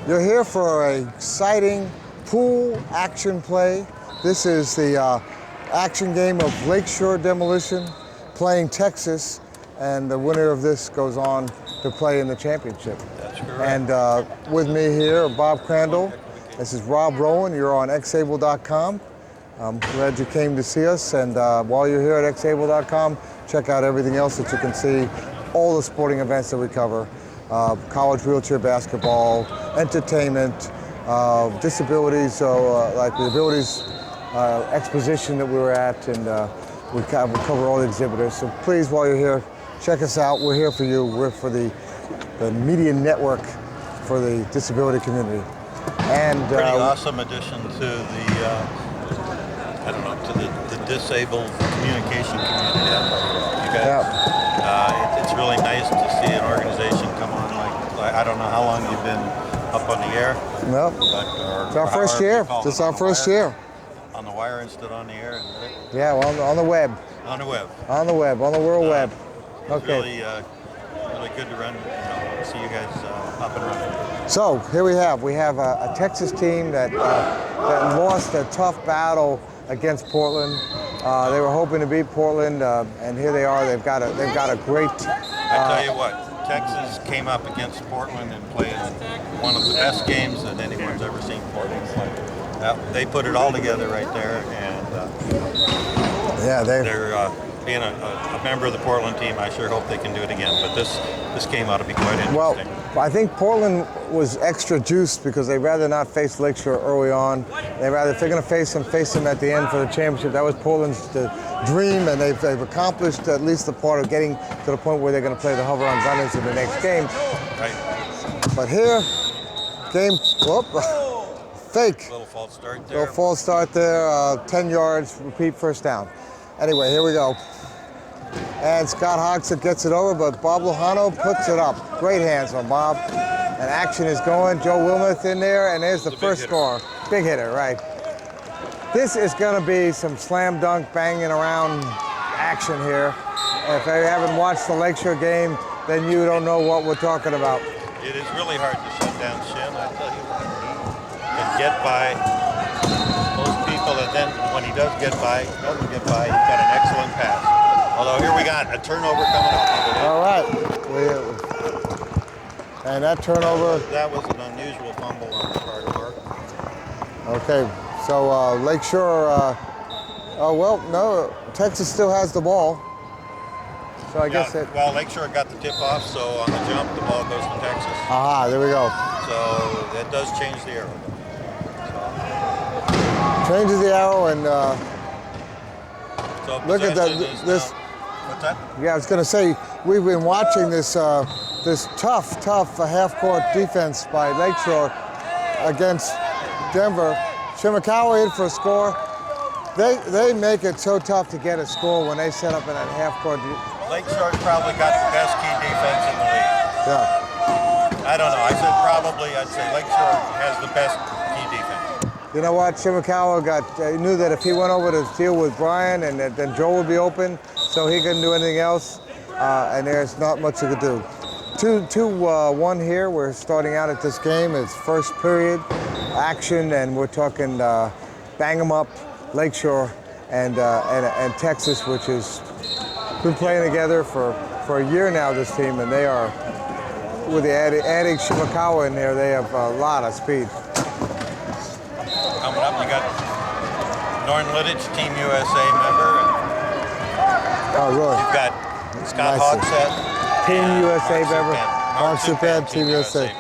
You're here for an exciting pool action play. This is the action game of Lakeshore Demolition playing Texas, and the winner of this goes on to play in the championship. That's correct. And with me here, Bob Crandall. This is Rob Rowan. You're on xable.com. I'm glad you came to see us, and while you're here at xable.com, check out everything else that you can see, all the sporting events that we cover. College wheelchair basketball, entertainment, disabilities, so like the abilities exposition that we were at, and we cover all the exhibitors. So please, while you're here, check us out. We're here for you. We're for the media network for the disability community. And pretty awesome addition to the to the disabled communication community. You guys, yeah. It's really nice to see an organization come on. Like I don't know how long you've been up on the air. No, it's our first year. It's our first year. On the wire instead on the air. Yeah, well, on the web. On the web. On the web, on the World Web. Okay. Really good to run. See you guys up and running. So here we have a Texas team that lost a tough battle against Portland. They were hoping to beat Portland, and here they are. They've got a great. I tell you what, Texas came up against Portland and played one of the best games that anyone's ever seen Portland play. They put it all together right there, and they're being a member of the Portland team. I sure hope they can do it again. But this game ought to be quite interesting. Well, I think Portland was extra juiced because they'd rather not face Lakeshore early on. If they're going to face them at the end for the championship. That was Portland's dream, and they've accomplished at least the part of getting to the point where they're going to play the Hover on Gunners in the next game. Right. But here, fake. Little false start there. Little false start there. 10 yards. Repeat first down. Anyway, here we go. And Scott Hogsett gets it over, but Bob Lujano puts it up. Great hands on Bob. And action is going. Joe Wilmoth in there, and there's the first score. Big hitter, right. This is going to be some slam dunk banging around action here. If you haven't watched the Lakeshore game, then you don't know what we're talking about. It is really hard to shut down Shin. I tell you what, he can get by most people, and then when he doesn't get by, he's got an excellent pass. Although here we got a turnover coming up. All right. And that turnover. That was an unusual fumble on the part of Mark. Okay, so Lakeshore, no, Texas still has the ball. So I guess that. Well, Lakeshore got the tip off, so on the jump, the ball goes to Texas. Aha, there we go. So that does change the arrow. Changes the arrow, and so look at that. This. What's that? Yeah, I was going to say, we've been watching this tough half-court defense by Lakeshore against Denver. Shimakawa in for a score. They make it so tough to get a score when they set up in that half-court. Lakeshore's probably got the best key defense in the league. Yeah. I don't know. I said probably. I'd say Lakeshore has the best key defense. You know what? Shimakawa knew that if he went over to deal with Brian, and then Joe would be open, so he couldn't do anything else, and there's not much he could do. 2-1 here. We're starting out at this game. It's first period action, and we're talking bang 'em up, Lakeshore and Texas, which has been playing together for a year now. This team, and they are, with the adding Shimakawa in there, they have a lot of speed. Coming up, you got Norton Lidditch, Team USA member. Oh, really? You've got Scott Hogsett, Team USA member. Mark Suppan, Team USA.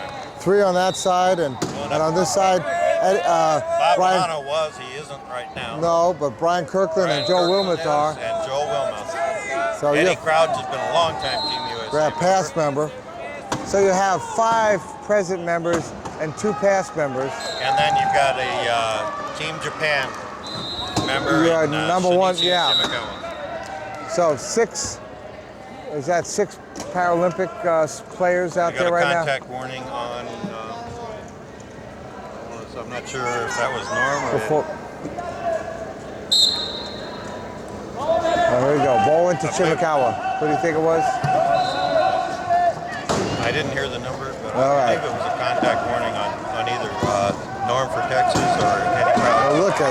3 on that side, and on this side, Bob Brian. Lujano was. He isn't right now. No, but Brian Kirkland and Joe Wilmoth are. And Joe Wilmoth. So Eddie Crouch has been a long-time Team USA. We're a past member. So you have 5 present members and 2 past members. And then you've got a Team Japan member. You are in, number 1, Shinichi yeah. Shimakawa. So 6 Paralympic players out there right now? Contact warning on, so I'm not sure if that was Norm or... Here we go, ball into Shimakawa. What do you think it was? I didn't hear the number, but All I right. believe it was a contact warning on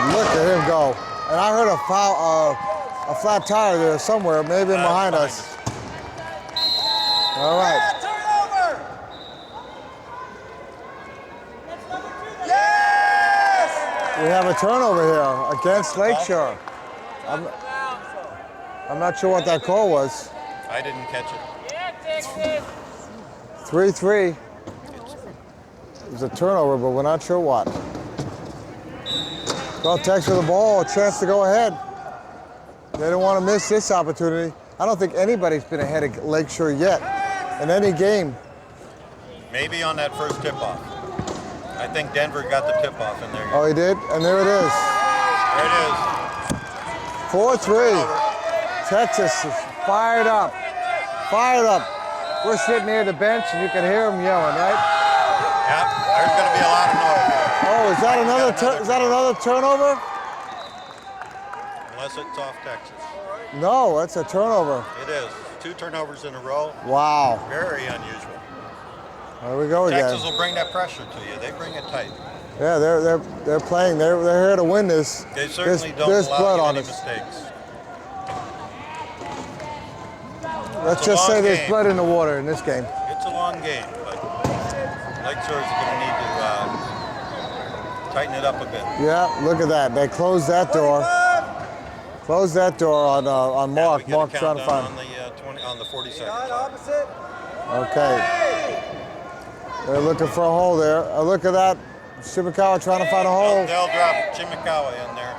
Look at him go. And I heard a foul, a flat tire there somewhere, maybe behind us. All right. We have a turnover here against Lakeshore. I'm not sure what that call was. I didn't catch it. 3-3. It was a turnover, but we're not sure what. Well, Tex with the ball, a chance to go ahead. They don't want to miss this opportunity. I don't think anybody's been ahead of Lakeshore yet in any game. Maybe on that first tip-off. I think Denver got the tip-off in there. Oh, he did? And there it is. There it is. 4-3. Texas is fired up. Fired up. We're sitting near the bench, and you can hear them yelling, right? Yep, there's going to be a lot of noise. Oh, is that another turnover? Unless it's off Texas. No, that's a turnover. It is. 2 turnovers in a row. Wow. Very unusual. There we go again. Texas will bring that pressure to you. They bring it tight. Yeah, they're playing. They're here to win this. They certainly there's don't blood allow on any us. mistakes. Let's just say there's blood in the water in this game. It's a long game, but Lakeshore is going to need to tighten it up a bit. Yeah, look at that. They closed that door. Closed that door on Mark. Mark trying to find. On the 40 seconds. Okay. They're looking for a hole there. Look at that. Shimakawa trying to find a hole. They'll drop Chimikawa in there.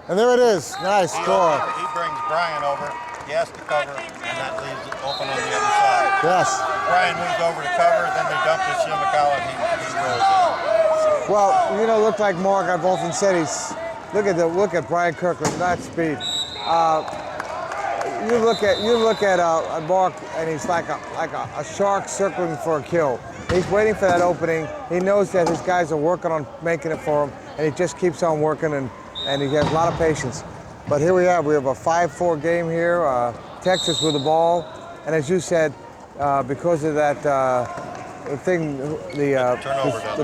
And there it is. Nice score. He brings Brian over. He has to cover, and that leaves it open on the other side. Yes. Brian moves over to cover, then they dump to Shimakawa, and he rolls it. Well, you know, look like Mark. I've often said look at Brian Kirkland. That speed. You look at Mark, and he's like a shark circling for a kill. He's waiting for that opening. He knows that his guys are working on making it for him, and he just keeps on working, and he has a lot of patience. But here we have a 5-4 game here. Texas with the ball, and as you said, because of that the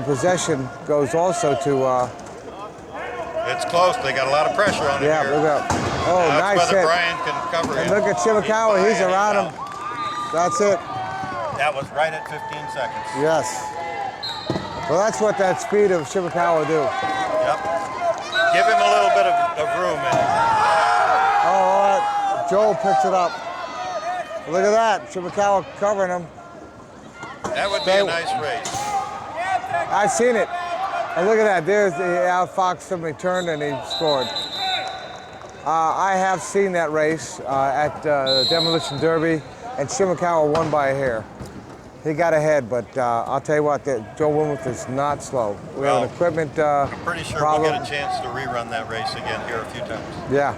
possession goes also to. It's close. They got a lot of pressure on it. Yeah, here. look up. Oh, That's nice whether hit. Brian can cover And him. look at Shimakawa. He's around him. That's it. That was right at 15 seconds. Yes. Well, that's what that speed of Shimakawa do. Yep. Give him a little bit of room. Oh, all right. Joel picks it up. Look at that. Shimakawa covering him. That would be a nice race. I've seen it. And look at that. There's the outfoxed him. He turned and he scored. I have seen that race at Demolition Derby, and Shimakawa won by a hair. He got ahead, but I'll tell you what, Joe Wilmuth is not slow. We have an equipment I'm pretty sure problem. we'll get a chance to rerun that race again here a few times. Yeah.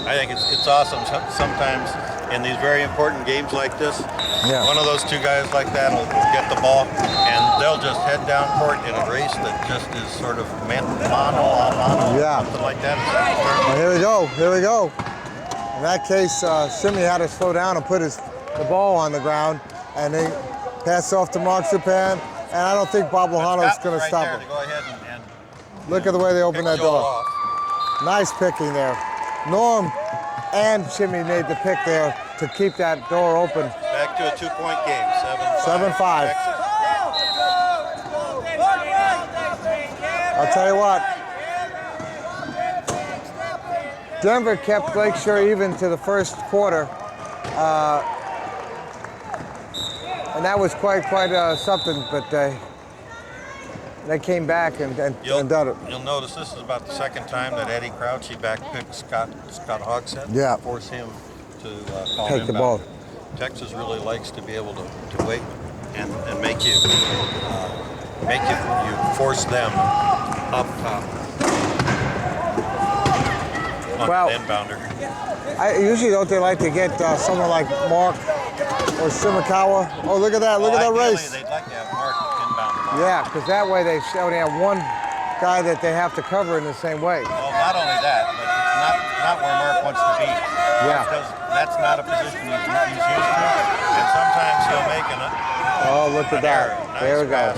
I think it's awesome sometimes in these very important games like this. Yeah. One of those 2 guys like that will get the ball, and they'll just head down court in a race that just is sort of mano a mano, Yeah. something like that. Well, here we go. Here we go. In that case, Shimmy had to slow down and put the ball on the ground, and they pass off to Mark Zupan, and I don't think Bob Lohano is going to stop him. Go ahead and Look at the way they open that door. off. Nice picking there. Norm and Shimmy made the pick there to keep that door open. Back to a 2-point game, 7-5. Texas. I'll tell you what. Denver kept Lakeshore even to the first quarter. And that was quite something, but they came back and done it. You'll notice this is about the second time that Eddie Crouchy backpicked Scott Hogshead. Yeah. Force him to call Take the inbound. ball. Texas really likes to be able to wait and make you force them up top. On an inbounder. I usually don't like to get someone like Mark or Shimakawa. Oh, look at that! Look at that race. They'd like to have Mark inbound. Yeah, because that way they only have one guy that they have to cover in the same way. Well, not only that, but it's not where Mark wants to be. Yeah. That's not a position he's used to, and sometimes he'll make Oh, look at that! Nice There we go. pass.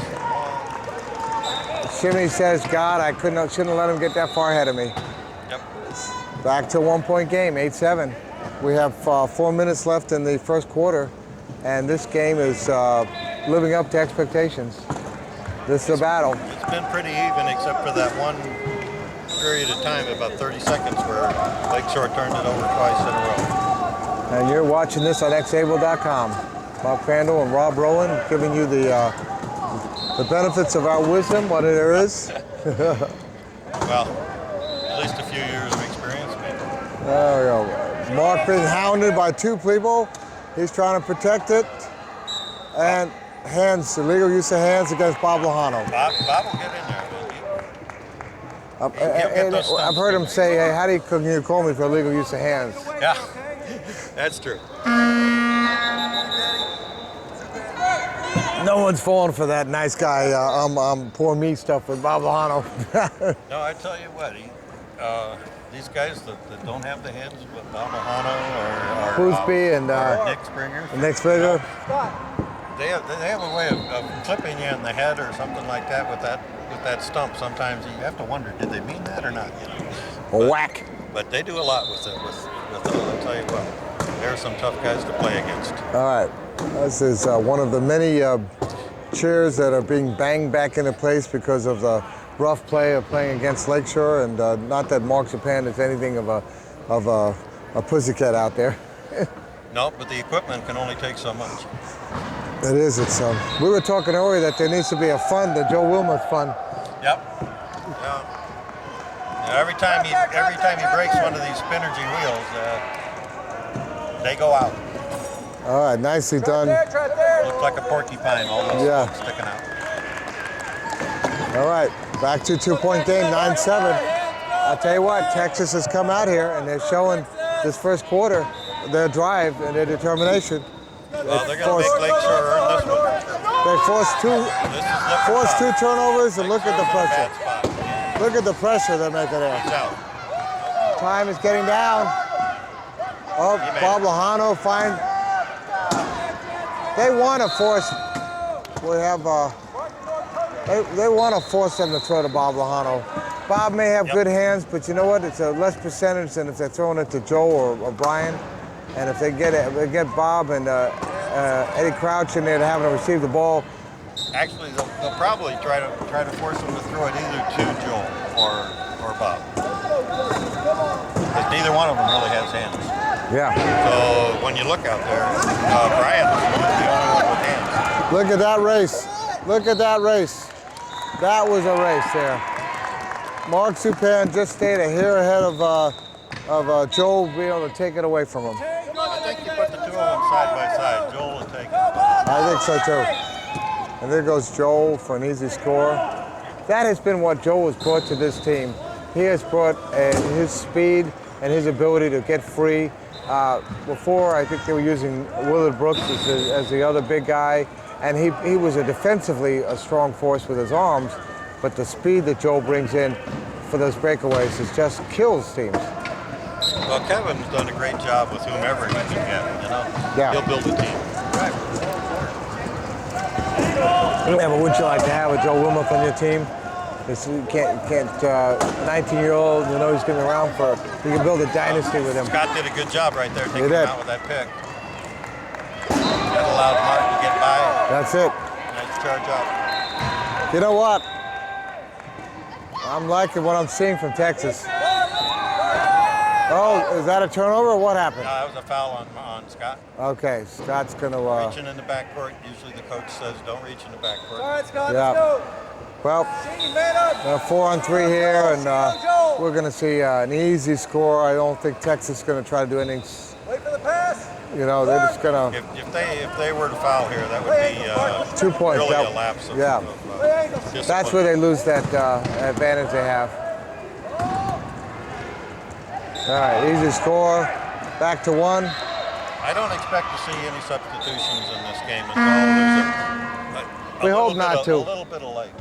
Shimmy says, God, I shouldn't have let him get that far ahead of me. Yep. Back to a 1-point game, 8-7. We have 4 minutes left in the first quarter, and this game is living up to expectations. This is a battle. It's been pretty even except for that one period of time, about 30 seconds, where Lakeshore turned it over twice in a row. And you're watching this on xable.com. Bob Crandall and Rob Rowan giving you the benefits of our wisdom, what there is. Well, at least a few years of experience, maybe. There we go. Mark being hounded by 2 people. He's trying to protect it. And hands, illegal use of hands against Bob Lojano. Bob will get in there. I've heard him say, hey, how can you call me for illegal use of hands? Yeah, that's true. No one's falling for that nice guy, poor me stuff with Bob Lojano. No, I tell you what, these guys that don't have the hands with Bob Lojano or Boosby and Nick Springer. Nick Springer. They have a way of clipping you in the head or something like that with that stump. Sometimes you have to wonder, did they mean that or not? Whack. But they do a lot with it. I'll tell you what, there are some tough guys to play against. All right, this is one of the many chairs that are being banged back into place because of the rough play of playing against Lakeshore, and not that Mark Japan is anything of a pussycat out there. No, but the equipment can only take so much. It is. We were talking earlier that there needs to be a fund, the Joe Wilmoth fund. Yep. Yeah. Every time he breaks one of these Spinergy wheels, they go out. All right, nicely done. Looks like a porcupine, all those spokes sticking out. All right, back to 2-point game, 9-7. I'll tell you what, Texas has come out here and they're showing this first quarter their drive and their determination. Well, they're going to make Lakeshore earn this one. They forced 2 turnovers, and look at the pressure. Look at the pressure they're making there. He's out. Time is getting down. Oh, Bob Lojano fine. They want to force. We have. They want to force them to throw to Bob Lojano. Bob may have good hands, but you know what? It's a less percentage than if they're throwing it to Joe or Brian. And if they get Bob and Eddie Crouch in there to having to receive the ball. Actually, they'll probably try to force them to throw it either to Joel or Bob. Because neither one of them really has hands. Yeah. So when you look out there, Brian is the only one with hands. Look at that race. Look at that race. That was a race there. Mark Supan just stayed a hair ahead of Joel being able to take it away from him. I think you put the 2 of them side by side. Joel will take it. I think so too. And there goes Joel for an easy score. That has been what Joel has brought to this team. He has brought his speed and his ability to get free. Before, I think they were using Willard Brooks as the other big guy, and he was defensively a strong force with his arms, but the speed that Joel brings in for those breakaways just kills teams. Well, Kevin's done a great job with whomever he can get, you know? Yeah. He'll build a team. Yeah, but wouldn't you like to have a Joe Wilmoth on your team? You can't 19-year-old, you know, he's going to be around for, you can build a dynasty with him. Scott did a good job right there, taking him out with that pick. That allowed Mark to get by. That's it. Nice charge up. You know what? I'm liking what I'm seeing from Texas. Oh, is that a turnover or what happened? No, that was a foul on Scott. Okay, Scott's going to... Reaching in the backcourt. Usually the coach says don't reach in the backcourt. All right, Scott, yeah. let's go. Well, 4-on-3 here, and we're going to see an easy score. I don't think Texas is going to try to do anything. Wait for the pass. You know, they're just going to... If they were to foul here, that would be 2 points. really a lapse of discipline. That's where they lose that advantage they have. All right, easy score. Back to 1. I don't expect to see any substitutions in this game at all. We hope not to. A little bit of light.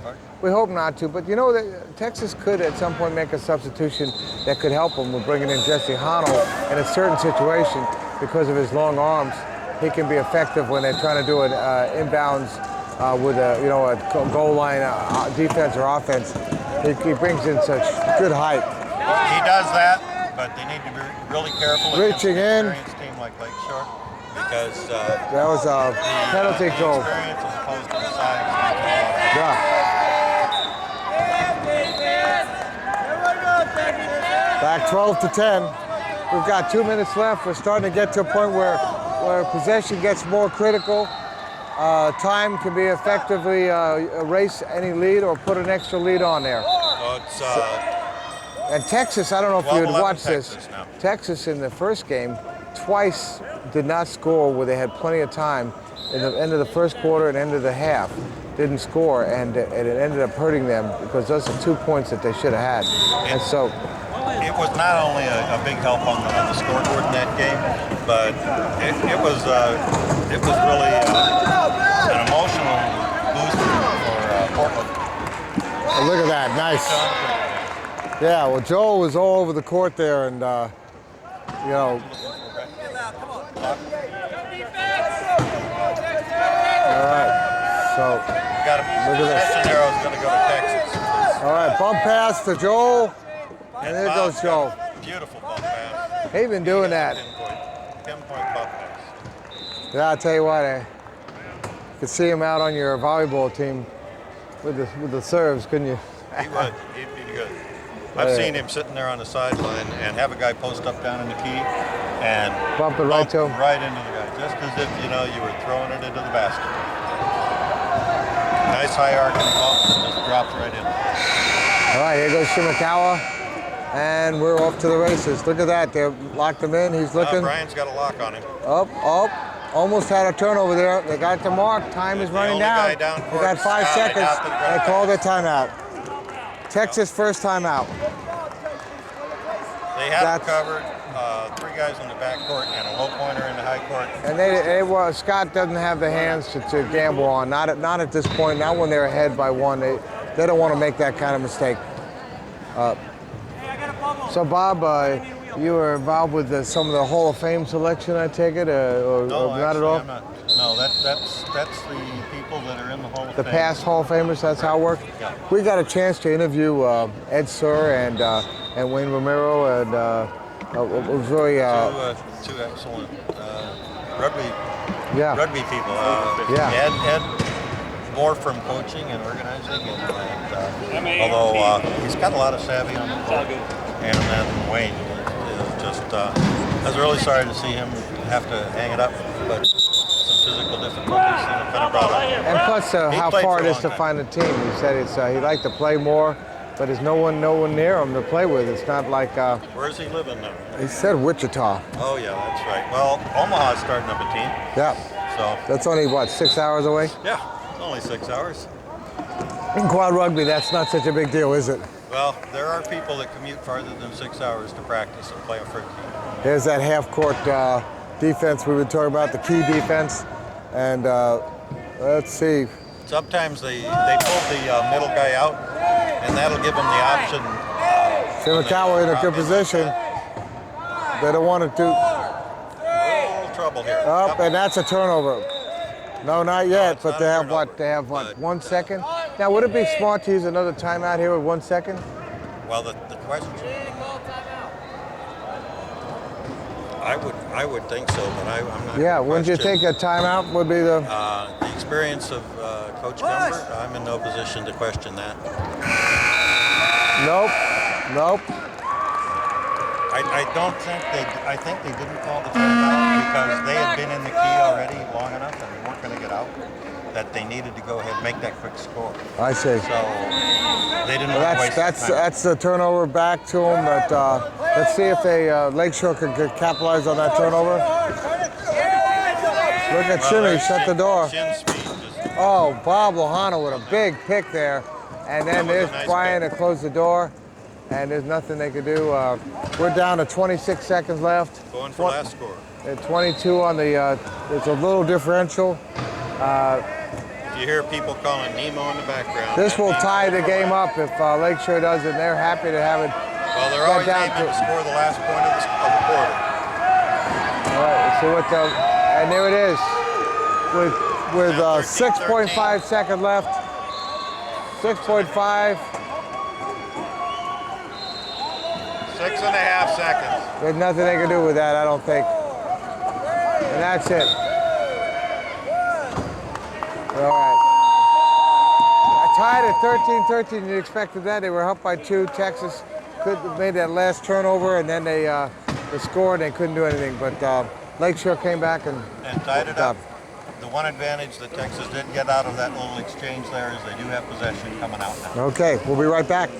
We hope not to, but you know, Texas could at some point make a substitution that could help them with bringing in Jesse Hano in a certain situation because of his long arms. He can be effective when they're trying to do an inbounds with a goal line defense or offense. He brings in such good height. He does that, but they need to be really careful Reaching in. Against an experienced team like Lakeshore because That was a penalty goal. experience as opposed to the size. Yeah. Back 12 to 10. We've got 2 minutes left. We're starting to get to a point where possession gets more critical. Time can be effectively erase any lead or put an extra lead on there. So it's And Texas, I don't know if you had 12-11 watched Texas this. now. Texas in the first game twice did not score where they had plenty of time in the end of the first quarter and end of the half. Didn't score, and it ended up hurting them because those are 2 points that they should have had. And so it was not only a big help on the scoreboard in that game, but it was really an emotional booster for Portland. oh, look at that, nice. Yeah, well, Joel was all over the court there, and all right. So Got a possession arrow is going to go to Texas. all right, bump pass to Joel, and there goes Bob's Joel. got a beautiful bump pass. They've been doing that. Pinpoint bump pass. Yeah, I'll tell you what, you could see him out on your volleyball team with the serves, couldn't you? He would. He'd be good. I've seen him sitting there on the sideline and have a guy post up down in the key and Bump it right to him. right into the guy, just as if you were throwing it into the basket. Nice high arcing bump, just drops right in. All right, here goes Shimakawa, and we're off to the races. Look at that, they locked him in. He's looking. Brian's got a lock on him. Up, almost had a turnover there. They got the mark. Time is The running only down. guy down They court got 5 is Scott. seconds. They got They called a timeout. Texas first timeout. They have That's- covered 3 guys in the back court and a low pointer in the high court. And Scott doesn't have the hands to gamble on. Not at this point. Not when they're ahead by 1. They don't want to make that kind of mistake. So Bob, you were involved with some of the Hall of Fame selection, I take it, or No, not at actually, all? I'm not. No, that's the people that are in the Hall of The Fame. past Hall of Famers, that's how it worked? Yeah. We got a chance to interview Ed Sur and Wayne Romero, and it was very, Two excellent rugby yeah. rugby people. Yeah. Ed more from coaching and organizing, and although he's got a lot of savvy on the court. And then Wayne is just. I was really sorry to see him have to hang it up, but some physical difficulties kind of brought up. And plus, He how played far for it a is long to time. find a team. He said he'd like to play more, but there's no one near him to play with. It's not like. Where's he living now? He said Wichita. Oh yeah, that's right. Well, Omaha's starting up a team, Yeah, so that's only what, 6 hours away? yeah, it's only 6 hours. In quad rugby, that's not such a big deal, is it? Well, there are people that commute farther than 6 hours to practice and play a fruit team. There's that half-court defense we were talking about, the key defense, and let's see. Sometimes they pull the middle guy out, and that'll give them the option. Shimakawa in a good position. They don't want to do. A little trouble here. Up, and that's a turnover. No, not yet, it's but not they a have turnover, what? They have what? but- 1 second. Now, would it be smart to use another timeout here with 1 second? Well, the question. I would think so, but I'm not. Yeah, gonna wouldn't you question, think a timeout would be the? The experience of Coach Gumber, I'm in no position to question that. Nope. I don't think I think they didn't call the timeout because they had been in the key already long enough and they weren't going to get out that they needed to go ahead and make that quick score. I see. So they didn't Well, want to waste time. that's the turnover back to them. But let's see if they Lakeshore could capitalize on that turnover. Look at Shimmy shut the door. Shin speed just Oh, Bob Lohana with a big pick there, and then That was a there's nice Brian pick. to close the door, and there's nothing they could do. We're down to 26 seconds left. going for last score. At 22 on the. It's a little differential. You hear people calling Nemo in the background. This That will means tie they're the for game life. up if Lakeshore does it. They're happy to have it. Well, they're Got always down aiming to to- score the last point of the quarter. All right, let's see what the. And there it is. With with Now 6.5 seconds left. 6.5. 6.5 seconds. There's nothing they can do with that, I don't think. And that's it. All right. Tied at 13-13. You expected that. They were up by 2. Texas made that last turnover, and then they scored. They couldn't do anything. But Lakeshore came back and tied it up. The one advantage that Texas did get out of that little exchange there is they do have possession coming out now. Okay, we'll be right back.